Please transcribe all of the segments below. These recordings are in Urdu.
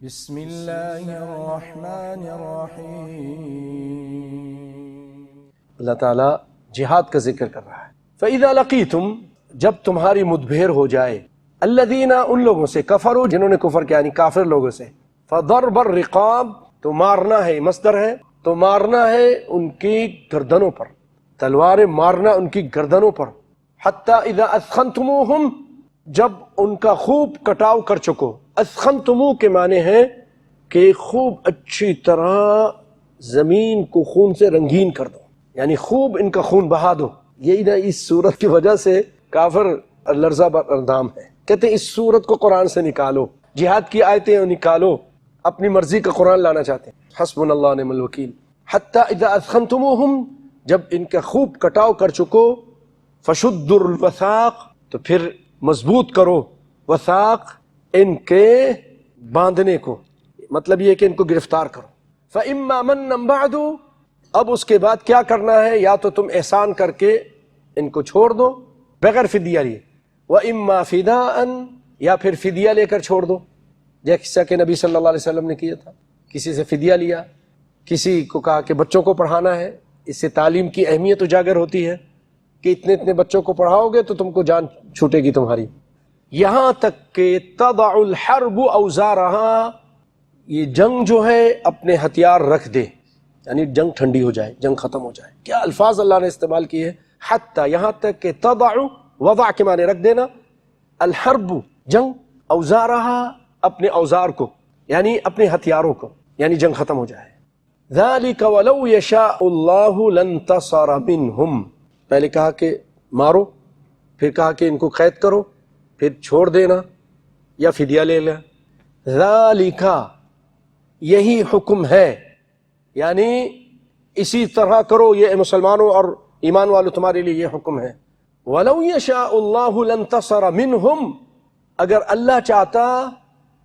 بسم اللہ الرحمن الرحیم۔ اللہ تعالیٰ جہاد کا ذکر کر رہا ہے۔ فَإِذَا لَقِيتُمْ، جب تمہاری مدبھیر ہو جائے، الَّذِينَ، ان لوگوں سے، کفروا، جنہوں نے کفر کیا، یعنی کافر لوگوں سے، فَضَرْبَ الرِّقَابِ، تو مارنا ہے، مصدر ہے، تو مارنا ہے ان کی گردنوں پر، تلواریں مارنا ان کی گردنوں پر، حَتَّى إِذَا أَثْخَنْتُمُوهُمْ، جب ان کا خوب کٹاؤ کر چکو۔ اسخنتمو کے معنی ہے کہ خوب اچھی طرح زمین کو خون سے رنگین کر دو، یعنی خوب ان کا خون بہا دو۔ یہی نا اس صورت کی وجہ سے کافر لرزہ بر اندام ہے، کہتے ہیں اس صورت کو قرآن سے نکالو، جہاد کی آیتیں نکالو، اپنی مرضی کا قرآن لانا چاہتے ہیں۔ حسبنا اللہ نعم الوکیل۔ حتی اذا اسخنتموہم، جب ان کا خوب کٹاؤ کر چکو، فشدوا الوثاق، تو پھر مضبوط کرو، وثاق ان کے باندھنے کو، مطلب یہ کہ ان کو گرفتار کرو۔ فَإِمَّا مَنًّا بَعْدُ، اب اس کے بعد کیا کرنا ہے، یا تو تم احسان کر کے ان کو چھوڑ دو بغیر فدیہ لیے، وَإِمَّا فِدَاءً، یا پھر فدیہ لے کر چھوڑ دو، جیسا کہ نبی صلی اللہ علیہ وسلم نے کیا تھا، کسی سے فدیہ لیا، کسی کو کہا کہ بچوں کو پڑھانا ہے، اس سے تعلیم کی اہمیت اجاگر ہوتی ہے کہ اتنے اتنے بچوں کو پڑھاؤ گے تو تم کو جان چھوٹے گی تمہاری، یہاں تک کہ تضع الحرب اوزارہا، یہ جنگ جو ہے اپنے ہتھیار رکھ دے، یعنی جنگ ٹھنڈی ہو جائے، جنگ ختم ہو جائے۔ کیا الفاظ اللہ نے استعمال کیے، حتی، یہاں تک کہ تضع، وضع کے معنی رکھ دینا، الحرب جنگ، اوزارہا اپنے اوزار کو، یعنی اپنے ہتھیاروں کو، یعنی جنگ ختم ہو جائے۔ ذالک ولو یشاء اللہ لانتصر منہم، پہلے کہا کہ مارو، پھر کہا کہ ان کو قید کرو، پھر چھوڑ دینا یا فدیہ لے لیں۔ ذالک، یہی حکم ہے، یعنی اسی طرح کرو، یہ مسلمانوں اور ایمان والوں تمہارے لیے یہ حکم ہے۔ وَلَوْ يَشَاءُ اللَّهُ لَانْتَصَرَ مِنْهُمْ، اگر اللہ چاہتا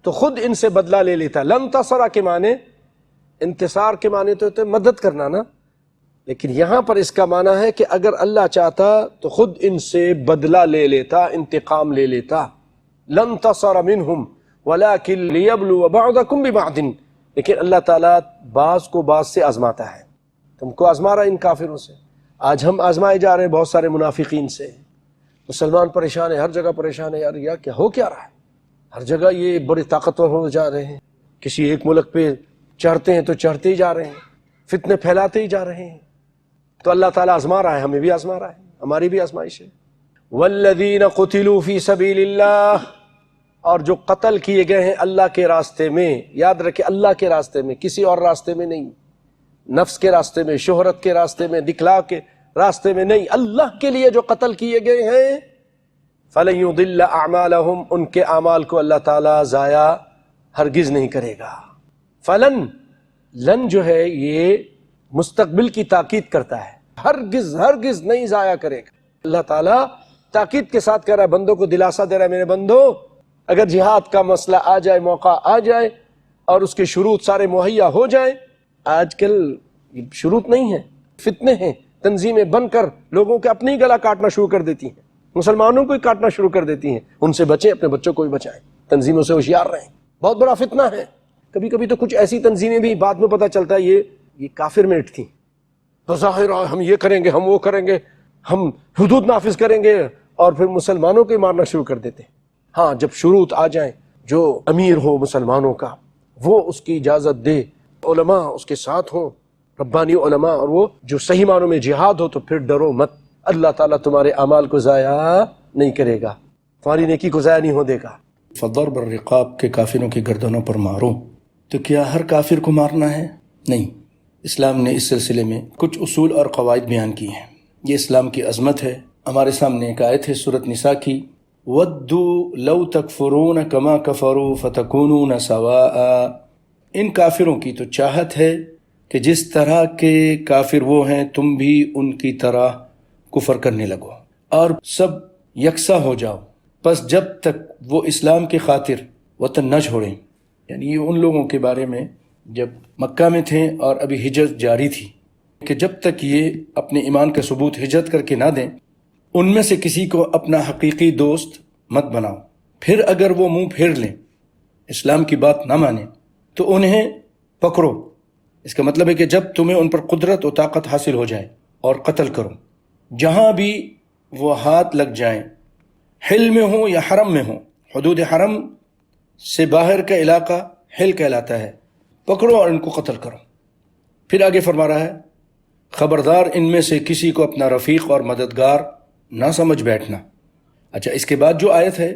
تو خود ان سے بدلہ لے لیتا۔ لانتصر کے معنی، انتصار کے معنی تو ہوتے مدد کرنا نا، لیکن یہاں پر اس کا معنی ہے کہ اگر اللہ چاہتا تو خود ان سے بدلہ لے لیتا، انتقام لے لیتا۔ لانتصر منہم ولکن لیبلو بعضکم ببعض، لیکن اللہ تعالیٰ بعض کو بعض سے آزماتا ہے، تم کو آزما رہا ہے ان کافروں سے۔ آج ہم آزمائے جا رہے ہیں بہت سارے منافقین سے، مسلمان پریشان ہے، ہر جگہ پریشان ہے، یار یہ کیا ہو کیا رہا ہے، ہر جگہ یہ بڑے طاقتور ہو جا رہے ہیں، کسی ایک ملک پہ چڑھتے ہیں تو چڑھتے ہی جا رہے ہیں، فتنے پھیلاتے ہی جا رہے ہیں۔ تو اللہ تعالیٰ آزما رہا ہے، ہمیں بھی آزما رہا ہے، ہماری بھی آزمائش ہے۔ والذین قتلوا فی سبیل اللہ، اور جو قتل کیے گئے ہیں اللہ کے راستے میں، یاد رکھیں اللہ کے راستے میں، کسی اور راستے میں نہیں، نفس کے راستے میں، شہرت کے راستے میں، دکھلا کے راستے میں نہیں، اللہ کے لیے جو قتل کیے گئے ہیں، فلن یضل اعمالہم، ان کے اعمال کو اللہ تعالیٰ ضائع ہرگز نہیں کرے گا۔ فلن، لن جو ہے یہ مستقبل کی تاکید کرتا ہے، ہرگز ہرگز نہیں ضائع کرے گا۔ اللہ تعالیٰ تاکید کے ساتھ کہہ رہا ہے، بندوں کو دلاسا دے رہا ہے، میرے بندو اگر جہاد کا مسئلہ آ جائے، موقع آ جائے اور اس کے شروط سارے مہیا ہو جائیں، آج کل شروط نہیں ہیں، فتنے ہیں، تنظیمیں بن کر لوگوں کے اپنی گلا کاٹنا شروع کر دیتی ہیں، مسلمانوں کو ہی کاٹنا شروع کر دیتی ہیں، ان سے بچیں، اپنے بچوں کو بھی بچائیں، تنظیموں سے ہوشیار رہیں، بہت بڑا فتنہ ہے۔ کبھی کبھی تو کچھ ایسی تنظیمیں بھی بعد میں پتہ چلتا ہے یہ کافر میٹ تھیں، تو ظاہر ہم یہ کریں گے، ہم وہ کریں گے، ہم حدود نافذ کریں گے، اور پھر مسلمانوں کو مارنا شروع کر دیتے ہیں۔ ہاں، جب شروط آ جائیں، جو امیر ہو مسلمانوں کا وہ اس کی اجازت دے، علماء اس کے ساتھ ہوں، ربانی علماء، اور وہ جو صحیح معنوں میں جہاد ہو، تو پھر ڈرو مت، اللہ تعالیٰ تمہارے اعمال کو ضائع نہیں کرے گا، تمہاری نیکی کو ضائع نہیں ہو دے گا۔ فضرب الرقاب کے کافروں کی گردنوں پر مارو، تو کیا ہر کافر کو مارنا ہے؟ نہیں، اسلام نے اس سلسلے میں کچھ اصول اور قواعد بیان کی ہیں، یہ اسلام کی عظمت ہے۔ ہمارے سامنے ایک آیت ہے سورۃ نساء کی، وَدُّوا لَوْ تَكْفُرُونَ كَمَا كَفَرُوا فَتَكُونُونَ سَوَاءً، ان کافروں کی تو چاہت ہے کہ جس طرح کے کافر وہ ہیں تم بھی ان کی طرح کفر کرنے لگو اور سب یکساں ہو جاؤ۔ پس جب تک وہ اسلام کی خاطر وطن نہ چھوڑیں، یعنی یہ ان لوگوں کے بارے میں جب مکہ میں تھے اور ابھی ہجرت جاری تھی، کہ جب تک یہ اپنے ایمان کا ثبوت ہجرت کر کے نہ دیں، ان میں سے کسی کو اپنا حقیقی دوست مت بناؤ۔ پھر اگر وہ منہ پھیر لیں، اسلام کی بات نہ مانیں، تو انہیں پکڑو. اس کا مطلب ہے کہ جب تمہیں ان پر قدرت و طاقت حاصل ہو جائے اور قتل کرو. جہاں بھی وہ ہاتھ لگ جائیں، حل میں ہوں یا حرم میں ہوں. حدود حرم سے باہر کا علاقہ حل کہلاتا ہے. پکڑو اور ان کو قتل کرو. پھر آگے فرما رہا ہے خبردار ان میں سے کسی کو اپنا رفیق اور مددگار نہ سمجھ بیٹھنا. اچھا، اس کے بعد جو آیت ہے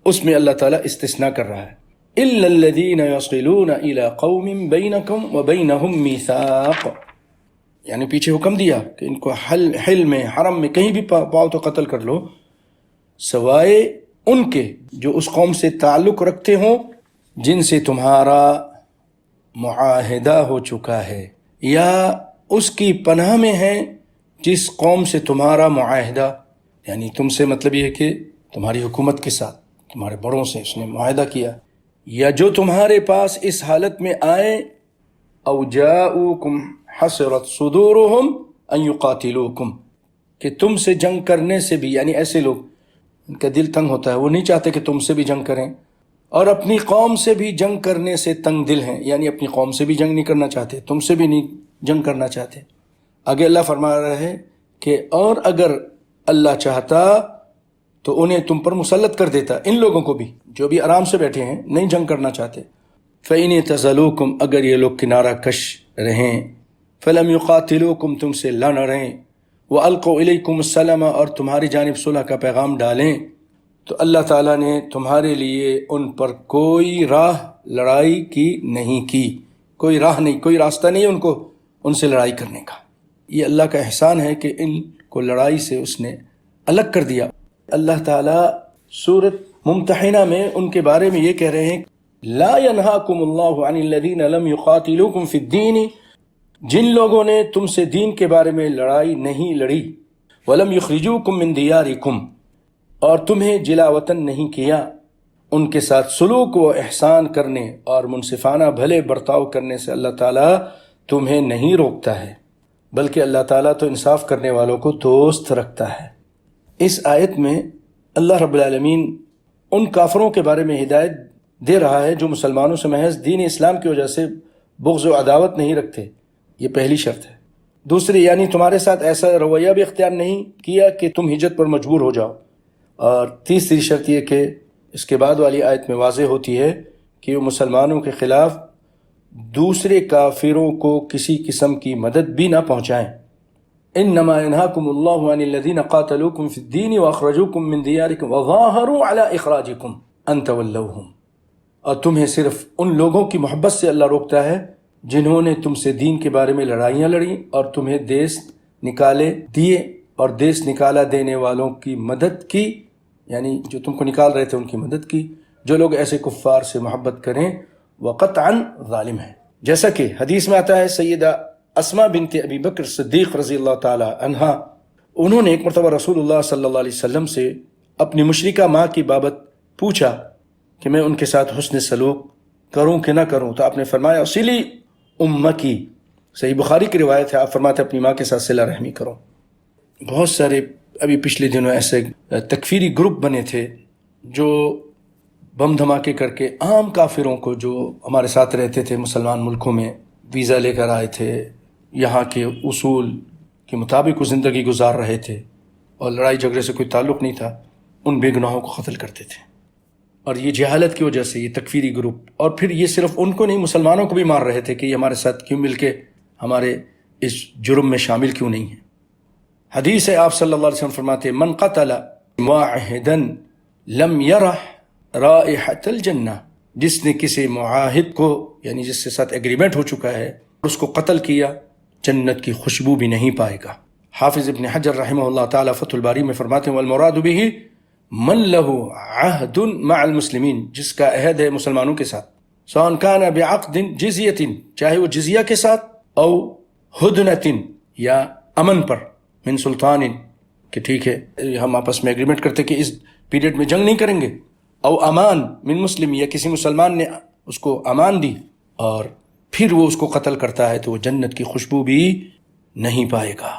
اس میں اللہ تعالیٰ استثناء کر رہا ہے إِلَّا الَّذِينَ يَصِلُونَ إِلَىٰ قَوْمٍ بَيْنَكُمْ وَبَيْنَهُمْ مِيثَاقٌ. یعنی پیچھے حکم دیا کہ ان کو حل میں حرم میں کہیں بھی پاؤ تو قتل کر لو، سوائے ان کے جو اس قوم سے تعلق رکھتے ہوں جن سے تمہارا معاہدہ ہو چکا ہے، یا اس کی پناہ میں ہیں جس قوم سے تمہارا معاہدہ، یعنی تم سے مطلب یہ ہے کہ تمہاری حکومت کے ساتھ، تمہارے بڑوں سے اس نے معاہدہ کیا، یا جو تمہارے پاس اس حالت میں آئے او جاؤکم حسرت صدورہم ان یقاتلوکم، کہ تم سے جنگ کرنے سے بھی، یعنی ایسے لوگ ان کا دل تنگ ہوتا ہے، وہ نہیں چاہتے کہ تم سے بھی جنگ کریں، اور اپنی قوم سے بھی جنگ کرنے سے تنگ دل ہیں، یعنی اپنی قوم سے بھی جنگ نہیں کرنا چاہتے، تم سے بھی نہیں جنگ کرنا چاہتے. آگے اللہ فرما رہا ہے کہ اور اگر اللہ چاہتا تو انہیں تم پر مسلط کر دیتا، ان لوگوں کو بھی جو بھی آرام سے بیٹھے ہیں نہیں جنگ کرنا چاہتے. فَإِنِ اعْتَزَلُوكُمْ، اگر یہ لوگ کنارہ کش رہیں، فَلَمْ يُقَاتِلُوكُمْ، تم سے لڑ رہیں، وَأَلْقَوْا إِلَيْكُمُ السَّلَامَ، اور تمہاری جانب صلح کا پیغام ڈالیں، تو اللہ تعالیٰ نے تمہارے لیے ان پر کوئی راہ لڑائی کی نہیں کی، کوئی راہ نہیں، کوئی راستہ نہیں ان کو ان سے لڑائی کرنے کا. یہ اللہ کا احسان ہے کہ ان کو لڑائی سے اس نے الگ کر دیا. اللہ تعالیٰ سورۃ ممتحنہ میں ان کے بارے میں یہ کہہ رہے ہیں لا ینہاکم اللہ عن الذین لم یقاتلوکم فی الدین، جن لوگوں نے تم سے دین کے بارے میں لڑائی نہیں لڑی، ولم یخرجوکم من دیارکم، اور تمہیں جلا وطن نہیں کیا، ان کے ساتھ سلوک و احسان کرنے اور منصفانہ بھلے برتاؤ کرنے سے اللہ تعالیٰ تمہیں نہیں روکتا ہے، بلکہ اللہ تعالیٰ تو انصاف کرنے والوں کو دوست رکھتا ہے. اس آیت میں اللہ رب العالمین ان کافروں کے بارے میں ہدایت دے رہا ہے جو مسلمانوں سے محض دین اسلام کی وجہ سے بغض و عداوت نہیں رکھتے. یہ پہلی شرط ہے. دوسری، یعنی تمہارے ساتھ ایسا رویہ بھی اختیار نہیں کیا کہ تم ہجرت پر مجبور ہو جاؤ. اور تیسری شرط یہ کہ اس کے بعد والی آیت میں واضح ہوتی ہے کہ وہ مسلمانوں کے خلاف دوسرے کافروں کو کسی قسم کی مدد بھی نہ پہنچائیں. انما ینہاکم اللہ عن الذین قاتلوکم فی الدین واخرجوکم من دیارکم وظاہروا علی اخراجکم ان تولوہم، اور تمہیں صرف ان لوگوں کی محبت سے اللہ روکتا ہے جنہوں نے تم سے دین کے بارے میں لڑائیاں لڑیں اور تمہیں دیس نکالے دیے، اور دیس نکالا دینے والوں کی مدد کی، یعنی جو تم کو نکال رہے تھے ان کی مدد کی. جو لوگ ایسے کفار سے محبت کریں وہ قطعاً ظالم ہیں. جیسا کہ حدیث میں آتا ہے سیدہ اسماء بنت ابی بکر صدیق رضی اللہ تعالی عنہا، انہوں نے ایک مرتبہ رسول اللہ صلی اللہ علیہ وسلم سے اپنی مشرکہ ماں کی بابت پوچھا کہ میں ان کے ساتھ حسن سلوک کروں کہ نہ کروں، تو آپ نے فرمایا صلی امکی. صحیح بخاری کی روایت ہے، آپ فرماتے اپنی ماں کے ساتھ صلہ رحمی کرو. بہت سارے ابھی پچھلے دنوں ایسے تکفیری گروپ بنے تھے جو بم دھماکے کر کے عام کافروں کو جو ہمارے ساتھ رہتے تھے مسلمان ملکوں میں، ویزا لے کر آئے تھے، یہاں کے اصول کے مطابق وہ زندگی گزار رہے تھے اور لڑائی جھگڑے سے کوئی تعلق نہیں تھا، ان بے گناہوں کو قتل کرتے تھے. اور یہ جہالت کی وجہ سے یہ تکفیری گروپ، اور پھر یہ صرف ان کو نہیں مسلمانوں کو بھی مار رہے تھے کہ یہ ہمارے ساتھ کیوں مل کے ہمارے اس جرم میں شامل کیوں نہیں ہیں. حدیث ہے آپ صلی اللہ علیہ وسلم فرماتے من قتل معاہدا لم یرح رائحۃ الجنہ، جس نے کسی معاہد کو، یعنی جس کے ساتھ ایگریمنٹ ہو چکا ہے، اس کو قتل کیا، جنت کی خوشبو بھی نہیں پائے گا. حافظ ابن حجر رحمہ اللہ تعالی فتح الباری میں فرماتے ہیں والمراد به من له عہد مع المسلمین، جس کا عہد ہے مسلمانوں کے ساتھ، سواء كان بعقد جزیۃ، چاہے وہ جزیہ کے ساتھ، او ہدنۃ، یا امن پر، من سلطان، کہ ٹھیک ہے ہم آپس میں ایگریمنٹ کرتے کہ اس پیریڈ میں جنگ نہیں کریں گے، او امان من مسلم، یا کسی مسلمان نے اس کو امان دی اور پھر وہ اس کو قتل کرتا ہے تو وہ جنت کی خوشبو بھی نہیں پائے گا.